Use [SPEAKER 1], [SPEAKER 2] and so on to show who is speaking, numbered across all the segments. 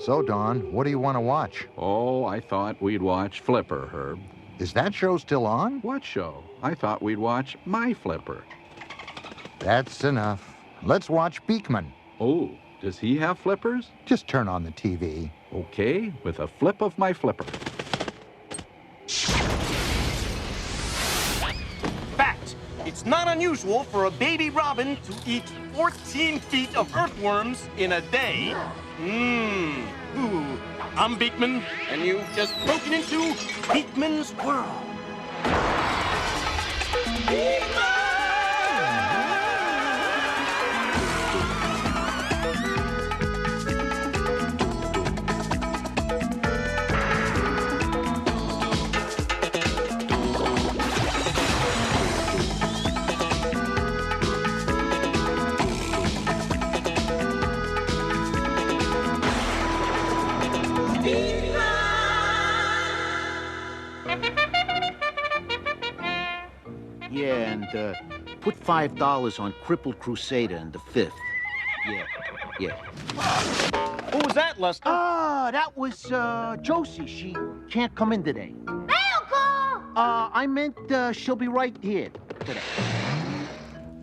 [SPEAKER 1] So, Don, what do you want to watch?
[SPEAKER 2] Oh, I thought we'd watch Flipper, Herb.
[SPEAKER 1] Is that show still on?
[SPEAKER 2] What show? I thought we'd watch My Flipper.
[SPEAKER 1] That's enough. Let's watch Beakman.
[SPEAKER 2] Oh, does he have flippers?
[SPEAKER 1] Just turn on the TV.
[SPEAKER 2] Okay, with a flip of my flipper.
[SPEAKER 3] Fact, it's not unusual for a baby robin to eat 14 feet of earthworms in a day. Ooh. I'm Beakman, and you've just broken into Beakman's world.
[SPEAKER 4] Yeah, and put $5 on Crippled Crusader in the 5th. Yeah.
[SPEAKER 3] Who was that, Lester?
[SPEAKER 4] That was Josie. She can't come in today.
[SPEAKER 5] Mail call!
[SPEAKER 4] I meant she'll be right here today.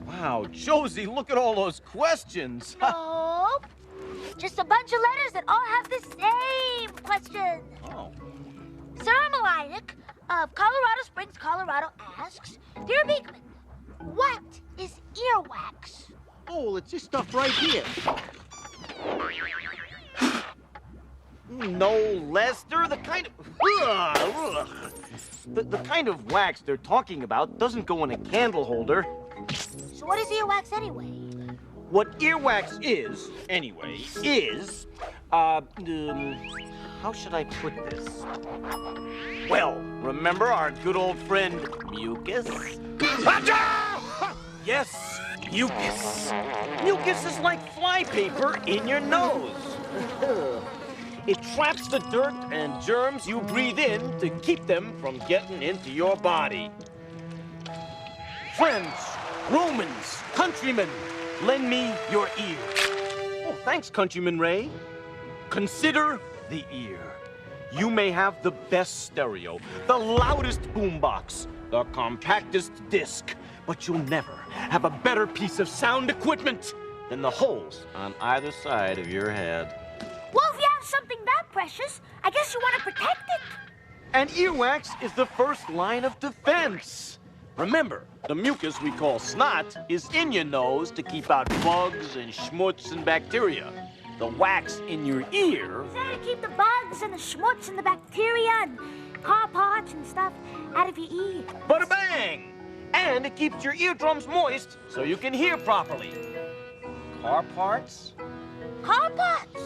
[SPEAKER 3] Wow, Josie, look at all those questions.
[SPEAKER 5] Nope. Just a bunch of letters that all have the same question.
[SPEAKER 3] Oh.
[SPEAKER 5] Sarah Malinik of Colorado Springs, Colorado asks, Dear Beakman, what is earwax?
[SPEAKER 4] Oh, it's this stuff right here.
[SPEAKER 3] No, Lester, the kind of wax they're talking about doesn't go in a candle holder.
[SPEAKER 5] So what is earwax anyway?
[SPEAKER 3] What earwax is, anyway, is, how should I put this? Well, remember our good old friend, mucus? Yes, mucus. Mucus is like flypaper in your nose. It traps the dirt and germs you breathe in to keep them from getting into your body. Friends, Romans, countrymen, lend me your ear. Oh, thanks, Countryman Ray. Consider the ear. You may have the best stereo, the loudest boombox, the compactest disc, but you'll never have a better piece of sound equipment than the holes on either side of your head.
[SPEAKER 5] Well, if you have something that precious, I guess you want to protect it.
[SPEAKER 3] And earwax is the first line of defense. Remember, the mucus we call snot is in your nose to keep out bugs and schmutz and bacteria. The wax in your ear...
[SPEAKER 5] Is that to keep the bugs and the schmutz and the bacteria and car parts and stuff out of your ear?
[SPEAKER 3] Bada bang! And it keeps your eardrums moist so you can hear properly. Car parts?
[SPEAKER 5] Car parts?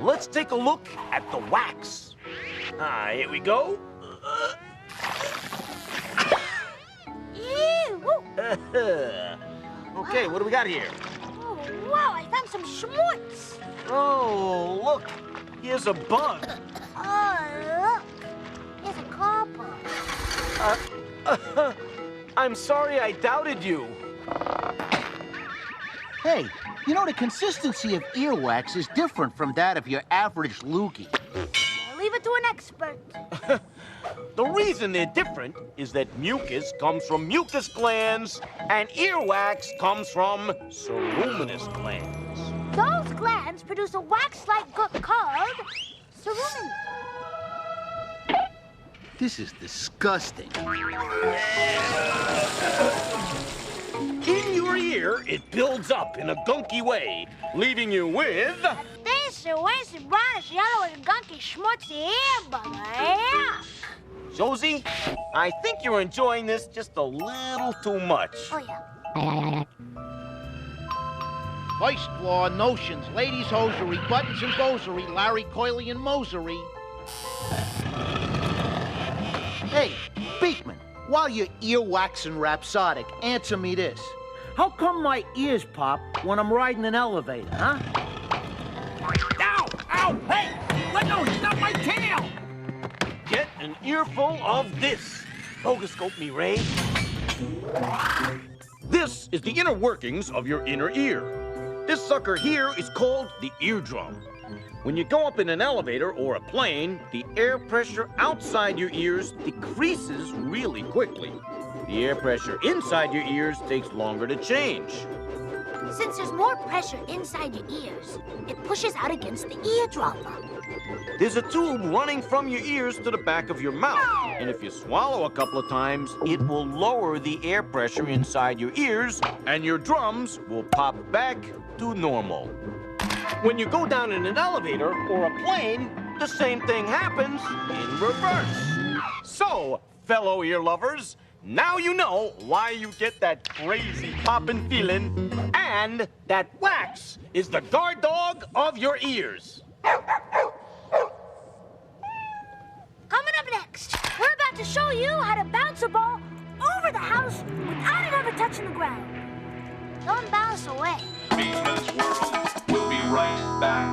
[SPEAKER 3] Let's take a look at the wax. Here we go.
[SPEAKER 5] Ew!
[SPEAKER 3] Okay, what do we got here?
[SPEAKER 5] Oh, wow, I found some schmutz.
[SPEAKER 3] Oh, look. Here's a bug.
[SPEAKER 5] Oh, look. Here's a car part.
[SPEAKER 3] I'm sorry I doubted you.
[SPEAKER 4] Hey, you know, the consistency of earwax is different from that of your average loogie.
[SPEAKER 5] Leave it to an expert.
[SPEAKER 3] The reason they're different is that mucus comes from mucus glands and earwax comes from ceruminous glands.
[SPEAKER 5] Those glands produce a wax-like gook called cerumen.
[SPEAKER 4] This is disgusting.
[SPEAKER 3] In your ear, it builds up in a gunky way, leaving you with...
[SPEAKER 5] This is wasted brownish yellow and gunky schmutzy ear bugger.
[SPEAKER 3] Josie, I think you're enjoying this just a little too much.
[SPEAKER 5] Oh, yeah.
[SPEAKER 4] First floor, notions, ladies' hosiery, buttons and bosery, Larry Coily and Mosery. Hey, Beakman, while you're earwaxing rhapsodic, answer me this. How come my ears pop when I'm riding an elevator, huh?
[SPEAKER 3] Ow! Ow! Hey! Let go! Stop my tail! Get an earful of this. Rogoscope me, Ray. This is the inner workings of your inner ear. This sucker here is called the eardrum. When you go up in an elevator or a plane, the air pressure outside your ears decreases really quickly. The air pressure inside your ears takes longer to change.
[SPEAKER 5] Since there's more pressure inside your ears, it pushes out against the eardrum.
[SPEAKER 3] There's a tube running from your ears to the back of your mouth. And if you swallow a couple of times, it will lower the air pressure inside your ears, and your drums will pop back to normal. When you go down in an elevator or a plane, the same thing happens in reverse. So, fellow ear lovers, now you know why you get that crazy poppin' feeling, and that wax is the guard dog of your ears.
[SPEAKER 5] Coming up next, we're about to show you how to bounce a ball over the house without it ever touching the ground. Don't bounce away.
[SPEAKER 6] Beakman's World will be right back.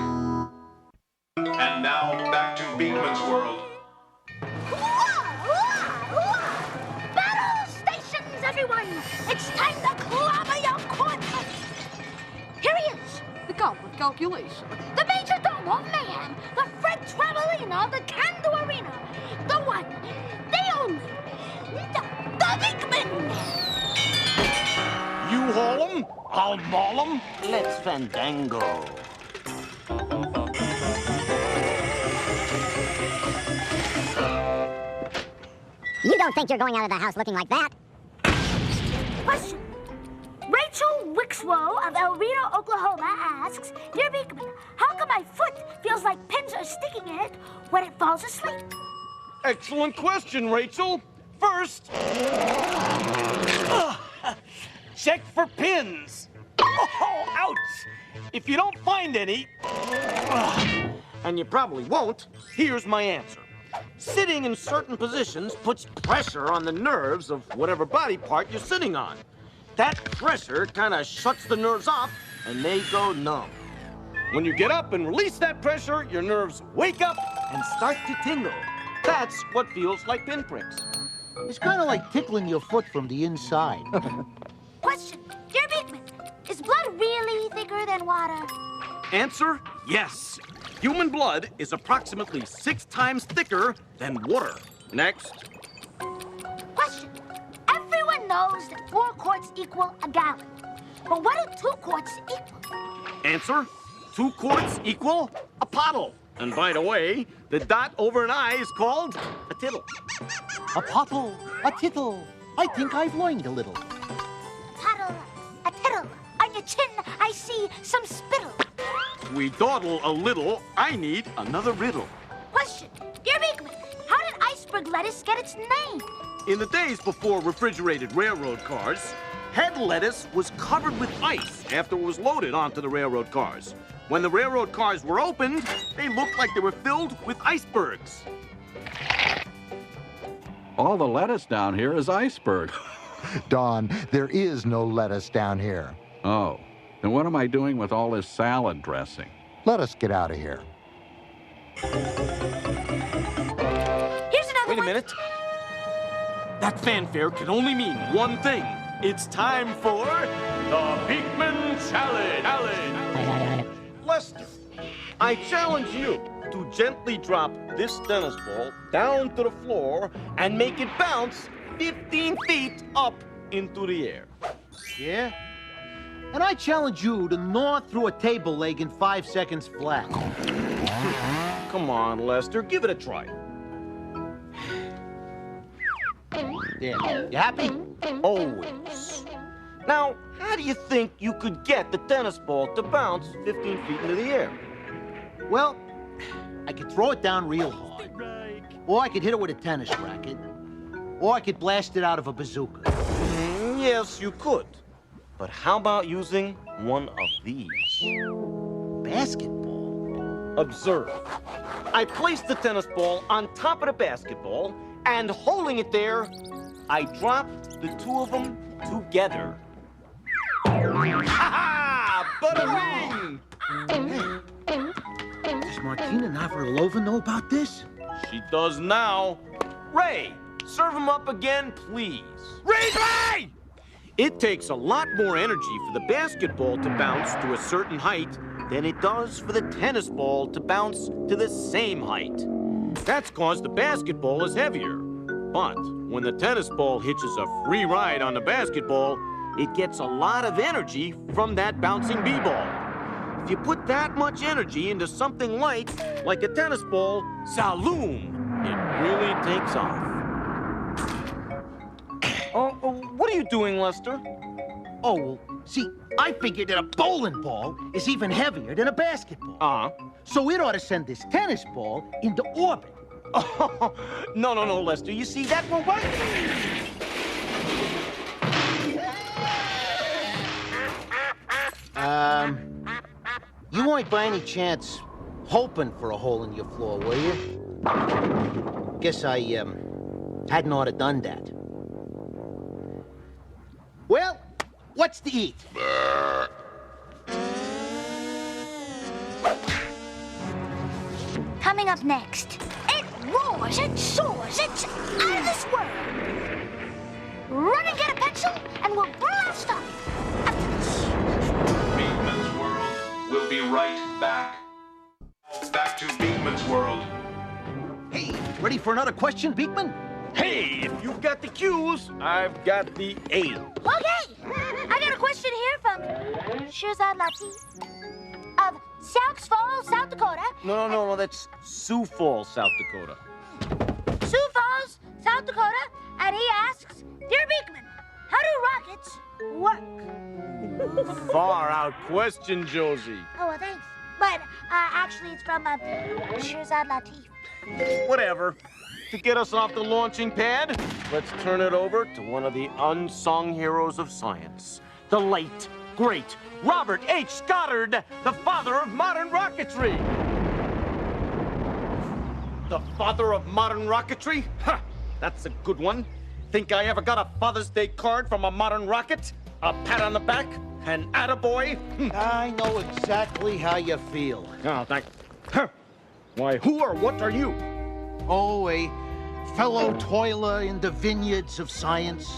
[SPEAKER 6] And now, back to Beakman's World.
[SPEAKER 5] Battle stations, everyone! It's time to clobber your cortex! Here he is!
[SPEAKER 7] The goblet calculation.
[SPEAKER 5] The Major Domo man! The Fred Travelino, the Can-Do Arena! The one, the only, the Beakman!
[SPEAKER 3] You haul 'em, I'll maul 'em. Let's fandango.
[SPEAKER 8] You don't think you're going out of the house looking like that?
[SPEAKER 5] Question. Rachel Wixrow of El Reno, Oklahoma asks, Dear Beakman, how come my foot feels like pins are sticking in it when it falls asleep?
[SPEAKER 3] Excellent question, Rachel. First, check for pins. Oh, ouch! If you don't find any, and you probably won't, here's my answer. Sitting in certain positions puts pressure on the nerves of whatever body part you're sitting on. That pressure kind of shuts the nerves off, and they go numb. When you get up and release that pressure, your nerves wake up and start to tingle. That's what feels like pinpricks.
[SPEAKER 4] It's kind of like tickling your foot from the inside.
[SPEAKER 5] Question. Dear Beakman, is blood really thicker than water?
[SPEAKER 3] Answer, yes. Human blood is approximately 6 times thicker than water. Next.
[SPEAKER 5] Question. Everyone knows that 4 quarts equal a gallon. But what do 2 quarts equal?
[SPEAKER 3] Answer, 2 quarts equal a pottle. And by the way, the dot over an I is called a tittle.
[SPEAKER 4] A pottle, a tittle. I think I've learned a little.
[SPEAKER 5] Pottle, a tittle. On your chin, I see some spittle.
[SPEAKER 3] We dawdle a little. I need another riddle.
[SPEAKER 5] Question. Dear Beakman, how did iceberg lettuce get its name?
[SPEAKER 3] In the days before refrigerated railroad cars, head lettuce was covered with ice after it was loaded onto the railroad cars. When the railroad cars were opened, they looked like they were filled with icebergs.
[SPEAKER 2] All the lettuce down here is iceberg.
[SPEAKER 1] Don, there is no lettuce down here.
[SPEAKER 2] Oh, then what am I doing with all this salad dressing?
[SPEAKER 1] Let us get out of here.
[SPEAKER 5] Here's another
[SPEAKER 3] Wait a
[SPEAKER 5] one.
[SPEAKER 3] minute. That fanfare can only mean one thing. It's time for the Beakman Challenge. Lester, I challenge you to gently drop this tennis ball down to the floor and make it bounce 15 feet up into the air.
[SPEAKER 4] Yeah? And I challenge you to gnaw through a table leg in 5 seconds flat.
[SPEAKER 3] Come on, Lester, give it a try.
[SPEAKER 4] There. You happy?
[SPEAKER 3] Always. Now, how do you think you could get the tennis ball to bounce 15 feet into the air?
[SPEAKER 4] Well, I could throw it down real hard. Or I could hit it with a tennis racket. Or I could blast it out of a bazooka.
[SPEAKER 3] Yes, you could. But how about using one of these?
[SPEAKER 4] Basketball?
[SPEAKER 3] Observe. I placed the tennis ball on top of the basketball, and holding it there, I dropped the 2 of them together. Ha-ha! Bada bing!
[SPEAKER 4] Does Martina Navratilova know about this?
[SPEAKER 3] She does now. Ray, serve him up again, please. Ray! It takes a lot more energy for the basketball to bounce to a certain height than it does for the tennis ball to bounce to the same height. That's because the basketball is heavier. But when the tennis ball hitches a free ride on the basketball, it gets a lot of energy from that bouncing b-ball. If you put that much energy into something light, like a tennis ball, saloom, it really takes off. Oh, what are you doing, Lester?
[SPEAKER 4] Oh, well, see, I figured that a bowling ball is even heavier than a basketball.
[SPEAKER 3] Uh-huh.
[SPEAKER 4] So it ought to send this tennis ball into orbit.
[SPEAKER 3] Oh, no, Lester. You see, that won't work.
[SPEAKER 4] You weren't by any chance hoping for a hole in your floor, were you? Guess I, hadn't ought to done that. Well, what's to eat?
[SPEAKER 5] Coming up next, it roars, it soars, it's out of this world. Run and get a pencil, and we'll blast off. After this.
[SPEAKER 6] Beakman's World will be right back. Back to Beakman's World.
[SPEAKER 4] Hey, ready for another question, Beakman?
[SPEAKER 3] Hey, if you've got the Q's, I've got the A.
[SPEAKER 5] Okay, I got a question here from Shirzad Latif of South Falls, South Dakota.
[SPEAKER 3] No, that's Sioux Falls, South Dakota.
[SPEAKER 5] Sioux Falls, South Dakota, and he asks, Dear Beakman, how do rockets work?
[SPEAKER 3] Far out question, Josie.
[SPEAKER 5] Oh, well, thanks. But actually, it's from Shirzad Latif.
[SPEAKER 3] Whatever. To get us off the launching pad, let's turn it over to one of the unsung heroes of science, the late, great Robert H. Goddard, the father of modern rocketry. The father of modern rocketry? Ha! That's a good one. Think I ever got a Father's Day card from a modern rocket? A pat on the back? An attaboy?
[SPEAKER 4] I know exactly how you feel.
[SPEAKER 3] Oh, thank... Huh. Why, who or what are you?
[SPEAKER 4] Oh, a fellow toiler in the vineyards of science.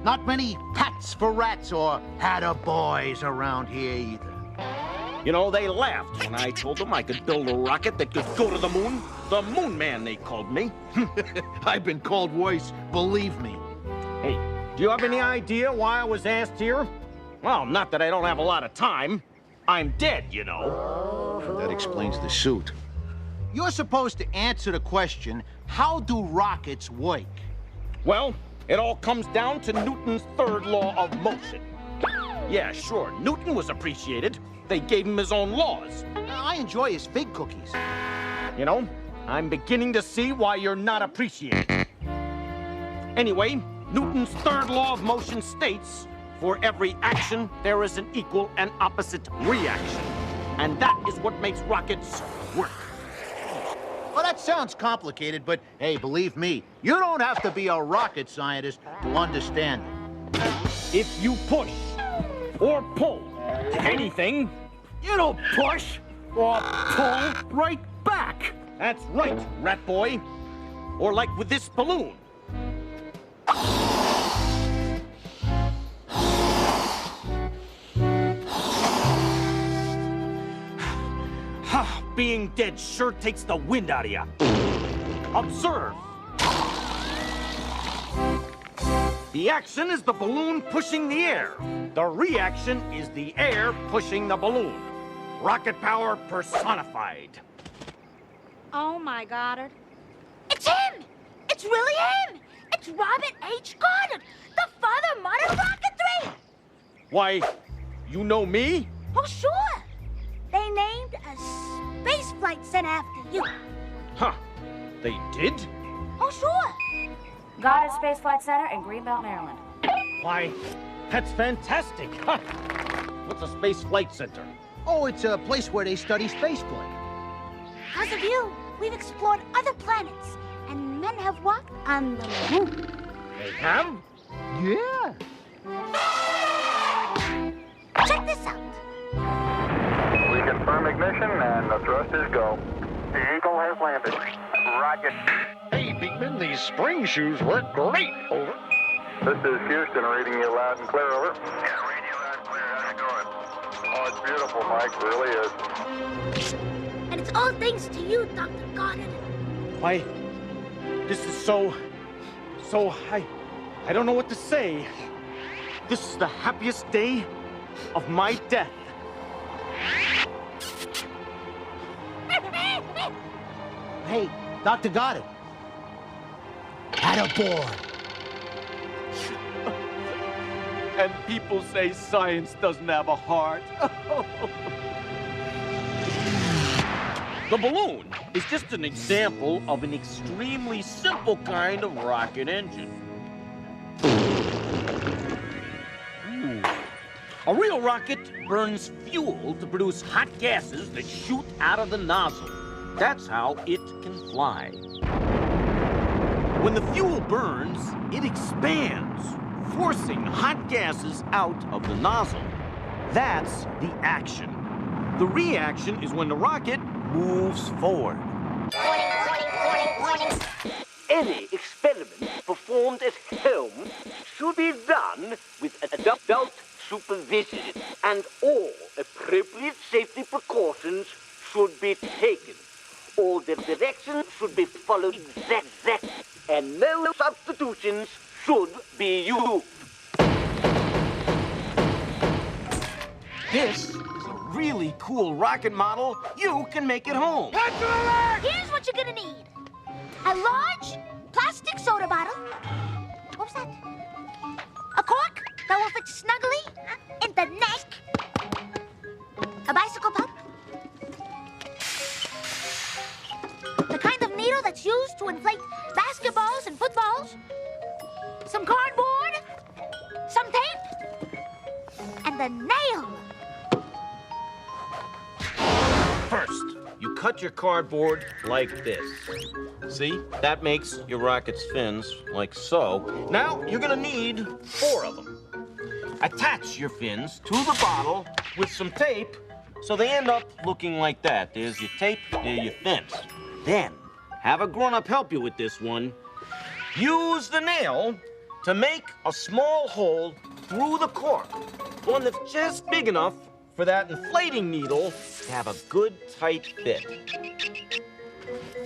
[SPEAKER 4] Not many hats for rats or attaboys around here either.
[SPEAKER 3] You know, they laughed when I told them I could build a rocket that could go to the moon. The Moon Man, they called me.
[SPEAKER 4] I've been called worse, believe me.
[SPEAKER 3] Hey, do you have any idea why I was asked here? Well, not that I don't have a lot of time. I'm dead, you know.
[SPEAKER 4] That explains the suit. You're supposed to answer the question, how do rockets work?
[SPEAKER 3] Well, it all comes down to Newton's third law of motion. Yeah, sure, Newton was appreciated. They gave him his own laws.
[SPEAKER 4] I enjoy his fig cookies.
[SPEAKER 3] You know, I'm beginning to see why you're not appreciated. Anyway, Newton's third law of motion states, for every action, there is an equal and opposite reaction. And that is what makes rockets work.
[SPEAKER 4] Well, that sounds complicated, but hey, believe me, you don't have to be a rocket scientist to understand it.
[SPEAKER 3] If you push or pull anything, you don't push or pull right back. That's right, rat boy. Or like with this balloon. Being dead sure takes the wind out of you. Observe. The action is the balloon pushing the air. The reaction is the air pushing the balloon. Rocket power personified.
[SPEAKER 5] Oh, my Goddard. It's him! It's really him! It's Robert H. Goddard, the father of modern rocketry!
[SPEAKER 3] Why, you know me?
[SPEAKER 5] Oh, sure. They named a space flight center after you.
[SPEAKER 3] Huh. They did?
[SPEAKER 5] Oh, sure.
[SPEAKER 7] Goddard Space Flight Center in Greenbelt, Maryland.
[SPEAKER 3] Why, that's fantastic. Huh. What's a space flight center?
[SPEAKER 4] Oh, it's a place where they study spaceflight.
[SPEAKER 5] Because of you, we've explored other planets, and men have walked on the moon.
[SPEAKER 3] They have?
[SPEAKER 4] Yeah.
[SPEAKER 5] Check this out.
[SPEAKER 9] We confirm ignition and the thrusters go. The Eagle has landed. Roger.
[SPEAKER 10] Hey, Beakman, these spring shoes work great. Over.
[SPEAKER 9] This is Houston, reading you loud and clear, over. Yeah, reading you loud and clear. How's it going? Oh, it's beautiful, Mike. It really is.
[SPEAKER 5] And it's all thanks to you, Dr. Goddard.
[SPEAKER 3] Why, this is so, I don't know what to say. This is the happiest day of my death.
[SPEAKER 4] Hey, Dr. Goddard. Attaboy.
[SPEAKER 3] And people say science doesn't have a heart. The balloon is just an example of an extremely simple kind of rocket engine. Ooh. A real rocket burns fuel to produce hot gases that shoot out of the nozzle. That's how it can fly. When the fuel burns, it expands, forcing hot gases out of the nozzle. That's the action. The reaction is when the rocket moves forward.
[SPEAKER 10] Any experiment performed at home should be done with adult supervision, and all appropriate safety precautions should be taken. All the directions should be followed exactly, and no substitutions should be used.
[SPEAKER 3] This is a really cool rocket model you can make at home.
[SPEAKER 5] Here's what you're gonna need. A large plastic soda bottle. What's that? A cork that will fit snugly in the neck. A bicycle pump. The kind of needle that's used to inflate basketballs and footballs. Some cardboard. Some tape. And the nail.
[SPEAKER 3] First, you cut your cardboard like this. See? That makes your rocket's fins, like so. Now, you're gonna need 4 of them. Attach your fins to the bottle with some tape so they end up looking like that. There's your tape, there's your fins. Then, have a grown-up help you with this one. Use the nail to make a small hole through the cork. One that's just big enough for that inflating needle to have a good tight fit.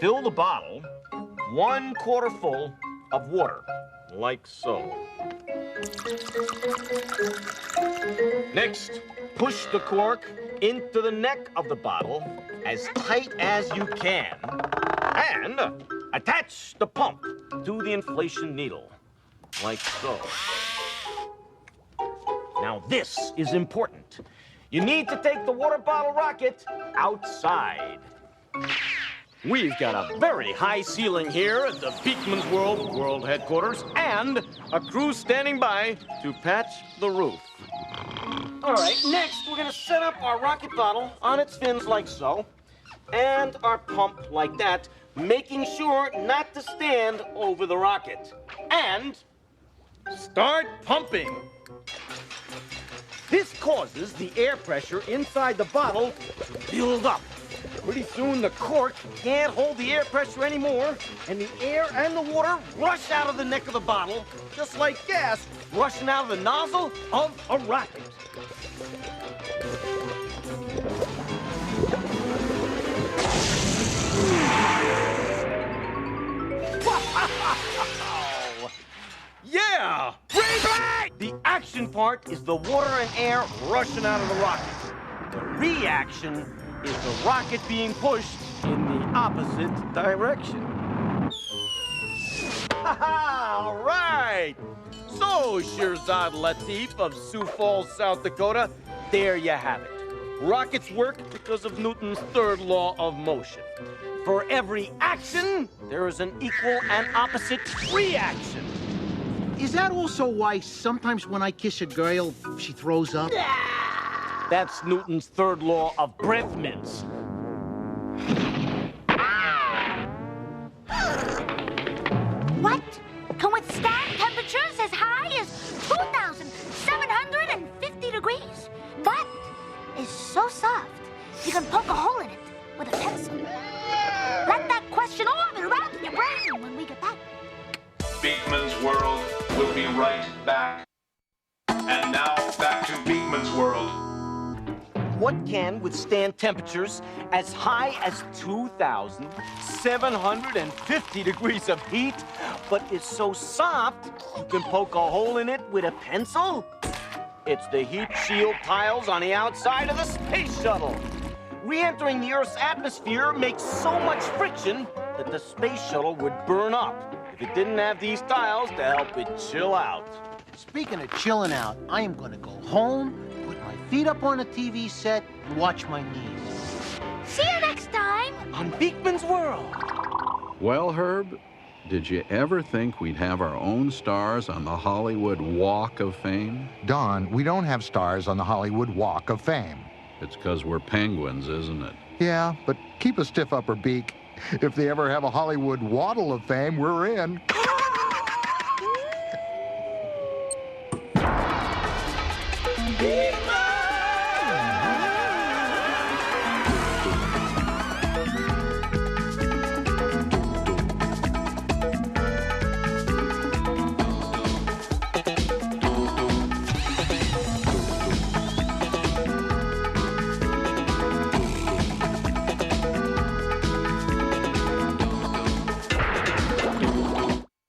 [SPEAKER 3] Fill the bottle 1/4 full of water, like so. Next, push the cork into the neck of the bottle as tight as you can, and attach the pump to the inflation needle, like so. Now this is important. You need to take the water bottle rocket outside. We've got a very high ceiling here at the Beakman's World headquarters, and a crew standing by to patch the roof. All right, next we're gonna set up our rocket bottle on its fins like so, and our pump like that, making sure not to stand over the rocket. And start pumping. This causes the air pressure inside the bottle to build up. Pretty soon the cork can't hold the air pressure anymore, and the air and the water rush out of the neck of the bottle, just like gas rushing out of the nozzle of a rocket. Wow! Yeah! The action part is the water and air rushing out of the rocket. The reaction is the rocket being pushed in the opposite direction. All right! So, Shirzad Latif of Sioux Falls, South Dakota, there you have it. Rockets work because of Newton's third law of motion. For every action, there is an equal and opposite reaction.
[SPEAKER 4] Is that also why sometimes when I kiss a girl, she throws up?
[SPEAKER 3] That's Newton's third law of breath mints.
[SPEAKER 5] What can withstand temperatures as high as 2,750 degrees, but is so soft you can poke a hole in it with a pencil? Let that question orbit around in your brain when we get back.
[SPEAKER 6] Beakman's World We'll be right back. And now, back to Beakman's world.
[SPEAKER 3] What can withstand temperatures as high as 2,750 degrees of heat, but is so soft you can poke a hole in it with a pencil? It's the heat shield tiles on the outside of the space shuttle. Re-entering the Earth's atmosphere makes so much friction that the space shuttle would burn up if it didn't have these tiles to help it chill out.
[SPEAKER 4] Speaking of chilling out, I am gonna go home, put my feet up on a TV set, and watch my knees.
[SPEAKER 5] See you next time
[SPEAKER 3] on Beakman's World.
[SPEAKER 2] Well, Herb, did you ever think we'd have our own stars on the Hollywood Walk of Fame?
[SPEAKER 1] Don, we don't have stars on the Hollywood Walk of Fame.
[SPEAKER 2] It's because we're penguins, isn't it?
[SPEAKER 1] Yeah, but keep a stiff upper beak. If they ever have a Hollywood Waddle of Fame, we're in.
[SPEAKER 5] you.